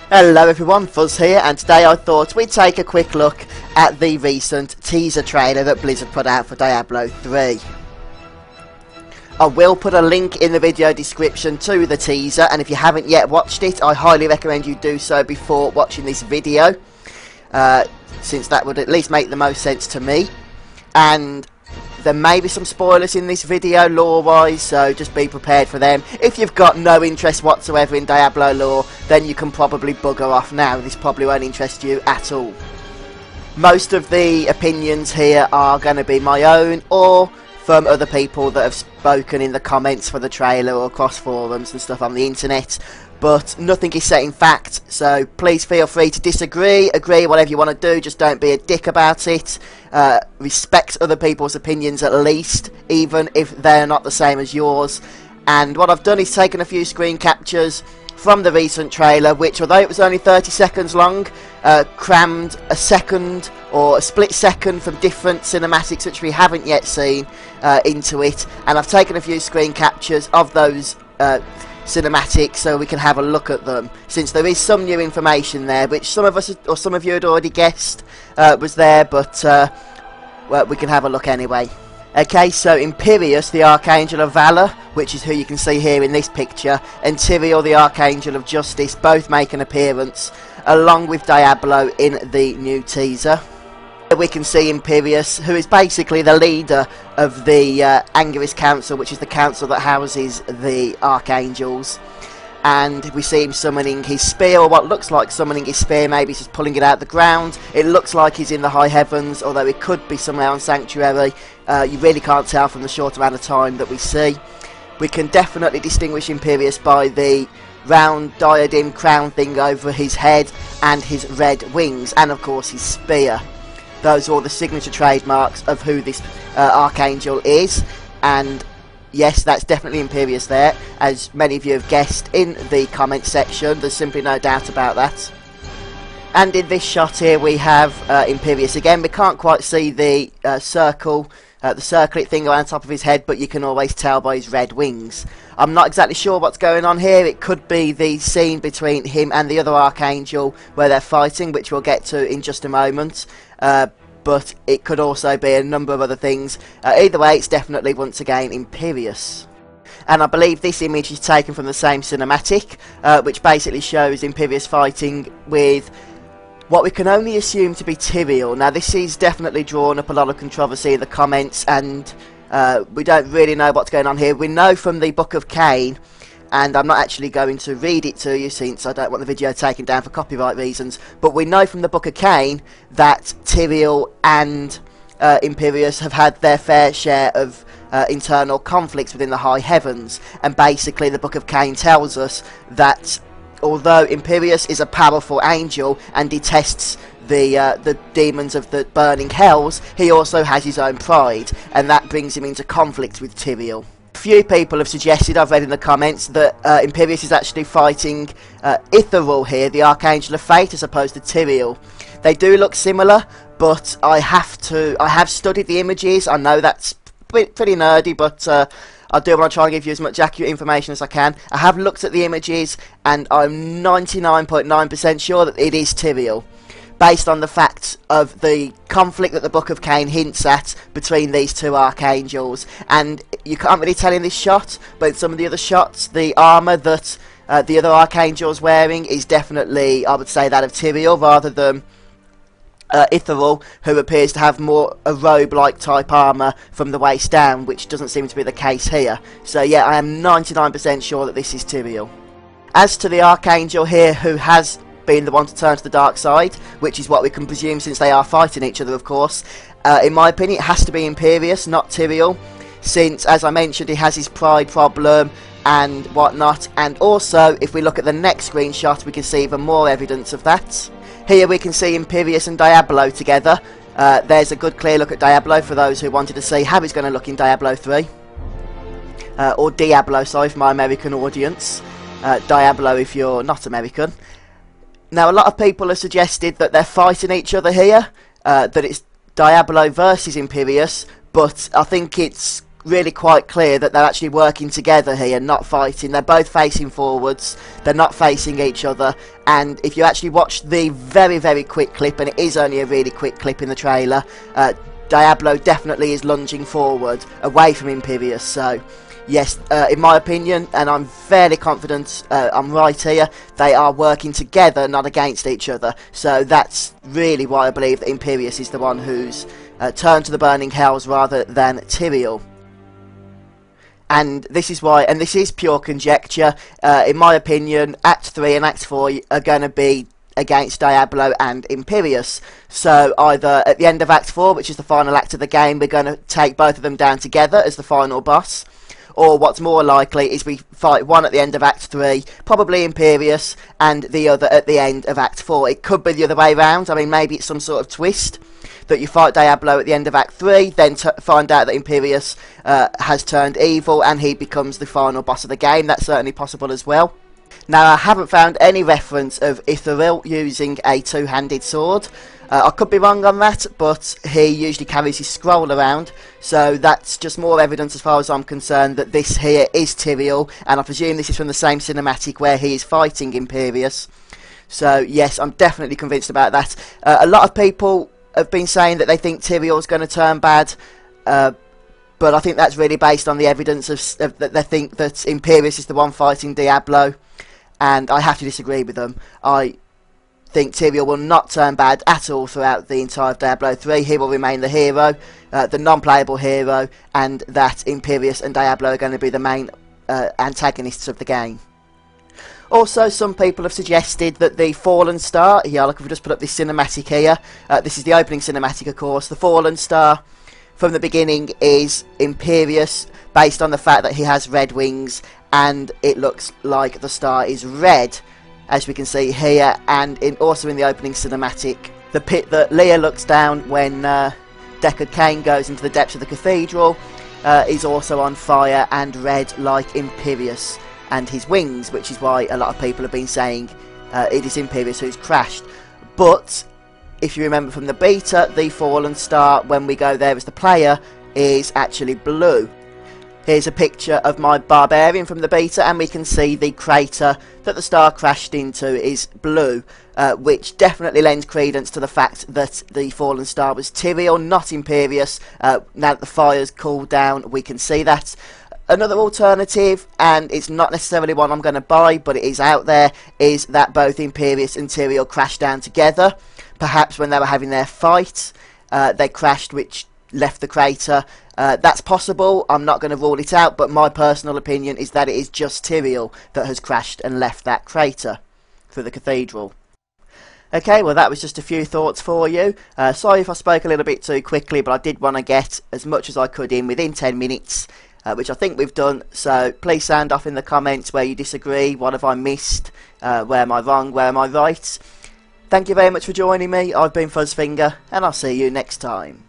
Hello everyone, Fuzz here, and today I thought we'd take a quick look at the recent teaser trailer that Blizzard put out for Diablo 3. I will put a link in the video description to the teaser, and if you haven't yet watched it, I highly recommend you do so before watching this video, since that would at least make the most sense to me. And there may be some spoilers in this video lore-wise, so just be prepared for them. If you've got no interest whatsoever in Diablo lore, then you can probably bugger off now. This probably won't interest you at all. Most of the opinions here are going to be my own, or from other people that have spoken in the comments for the trailer or across forums and stuff on the internet. But nothing is set in fact, so please feel free to disagree, agree, whatever you want to do, just don't be a dick about it. Respect other people's opinions at least, even if they're not the same as yours. And what I've done is taken a few screen captures from the recent trailer, which, although it was only 30 seconds long, crammed a second or a split second from different cinematics which we haven't yet seen into it. And I've taken a few screen captures of those cinematics so we can have a look at them, since there is some new information there which some of us or some of you had already guessed was there, but well, we can have a look anyway. Okay, so Imperius, the Archangel of Valor, which is who you can see here in this picture, and Tyrael, the Archangel of Justice, both make an appearance along with Diablo in the new teaser. We can see Imperius, who is basically the leader of the Angeris Council, which is the council that houses the Archangels. And we see him summoning his spear, or what looks like summoning his spear. Maybe he's just pulling it out of the ground. It looks like he's in the high heavens, although it could be somewhere on Sanctuary. You really can't tell from the short amount of time that we see. We can definitely distinguish Imperius by the round diadem crown thing over his head and his red wings, and of course his spear. Those are all the signature trademarks of who this Archangel is, and yes, that's definitely Imperius there, as many of you have guessed in the comment section. There's simply no doubt about that. And in this shot here we have Imperius again. We can't quite see the circlet thing on top of his head, but you can always tell by his red wings. I'm not exactly sure what's going on here. It could be the scene between him and the other Archangel where they're fighting, which we'll get to in just a moment. But it could also be a number of other things. Either way, it's definitely once again Imperius. And I believe this image is taken from the same cinematic, which basically shows Imperius fighting with what we can only assume to be Tyrael. Now this is definitely drawn up a lot of controversy in the comments, and we don't really know what's going on here. We know from the Book of Cain, and I'm not actually going to read it to you since I don't want the video taken down for copyright reasons, but we know from the Book of Cain that Tyrael and Imperius have had their fair share of internal conflicts within the high heavens, and basically the Book of Cain tells us that although Imperius is a powerful angel and detests the demons of the burning hells, he also has his own pride, and that brings him into conflict with Tyrael. A few people have suggested, I've read in the comments, that Imperius is actually fighting Ithariel here, the Archangel of Fate, as opposed to Tyrael. They do look similar, but I have studied the images. I know that's pretty nerdy, but I do want to try and give you as much accurate information as I can. I have looked at the images, and I'm 99.9% sure that it is Tyrael, based on the fact of the conflict that the Book of Cain hints at between these two Archangels. And you can't really tell in this shot, but in some of the other shots, the armour that the other Archangel's wearing is definitely, I would say, that of Tyrael, rather than Ithariel, who appears to have more a robe-like type armour from the waist down, which doesn't seem to be the case here. So yeah, I am 99% sure that this is Tyrael. As to the Archangel here, who has been the one to turn to the dark side, which is what we can presume since they are fighting each other, of course, in my opinion it has to be Imperius, not Tyrael, since, as I mentioned, he has his pride problem and whatnot. And also, if we look at the next screenshot, we can see even more evidence of that. Here we can see Imperius and Diablo together. There's a good clear look at Diablo for those who wanted to see how he's going to look in Diablo 3. Or Diablo, sorry, for my American audience. Diablo if you're not American. Now, a lot of people have suggested that they're fighting each other here, that it's Diablo versus Imperius, but I think it's really quite clear that they're actually working together here, not fighting. They're both facing forwards, they're not facing each other, and if you actually watch the very, very quick clip, and it is only a really quick clip in the trailer, Diablo definitely is lunging forward, away from Imperius, so yes, in my opinion, and I'm fairly confident I'm right here, they are working together, not against each other. So that's really why I believe that Imperius is the one who's turned to the Burning Hells rather than Tyrael. And this is why, and this is pure conjecture, in my opinion, Act 3 and Act 4 are going to be against Diablo and Imperius. So either at the end of Act 4, which is the final act of the game, we're going to take both of them down together as the final boss. Or what's more likely is we fight one at the end of Act 3, probably Imperius, and the other at the end of Act 4. It could be the other way around. I mean, maybe it's some sort of twist that you fight Diablo at the end of Act 3, then find out that Imperius has turned evil and he becomes the final boss of the game. That's certainly possible as well. Now, I haven't found any reference of Ithuriel using a two-handed sword. I could be wrong on that, but he usually carries his scroll around, so that's just more evidence as far as I'm concerned that this here is Tyrael, and I presume this is from the same cinematic where he is fighting Imperius. So yes, I'm definitely convinced about that. A lot of people have been saying that they think Tyrael's going to turn bad, but I think that's really based on the evidence of that they think that Imperius is the one fighting Diablo, and I have to disagree with them. I think Tyrael will not turn bad at all throughout the entire of Diablo 3. He will remain the hero, the non-playable hero, and that Imperius and Diablo are going to be the main antagonists of the game. Also, some people have suggested that the Fallen Star, yeah, look, we've just put up this cinematic here, this is the opening cinematic of course, the Fallen Star from the beginning is Imperius, based on the fact that he has red wings, and it looks like the star is red, as we can see here, and also in the opening cinematic, the pit that Leah looks down when Deckard Cain goes into the depths of the cathedral is also on fire and red like Imperius and his wings, which is why a lot of people have been saying it is Imperius who's crashed. But if you remember from the beta, the Fallen Star, when we go there as the player, is actually blue. Here's a picture of my Barbarian from the beta, and we can see the crater that the star crashed into is blue, which definitely lends credence to the fact that the Fallen Star was Tyrael, not Imperius. Now that the fire's cooled down, we can see that. Another alternative, and it's not necessarily one I'm going to buy, but it is out there, is that both Imperius and Tyrael crashed down together. Perhaps when they were having their fight, they crashed, which left the crater. That's possible. I'm not going to rule it out, but my personal opinion is that it is just Tyrael that has crashed and left that crater for the cathedral. Okay, well that was just a few thoughts for you. Sorry if I spoke a little bit too quickly, but I did want to get as much as I could in within 10 minutes, which I think we've done. So please sound off in the comments where you disagree. What have I missed? Where am I wrong? Where am I right? Thank you very much for joining me. I've been Fuzzfinger, and I'll see you next time.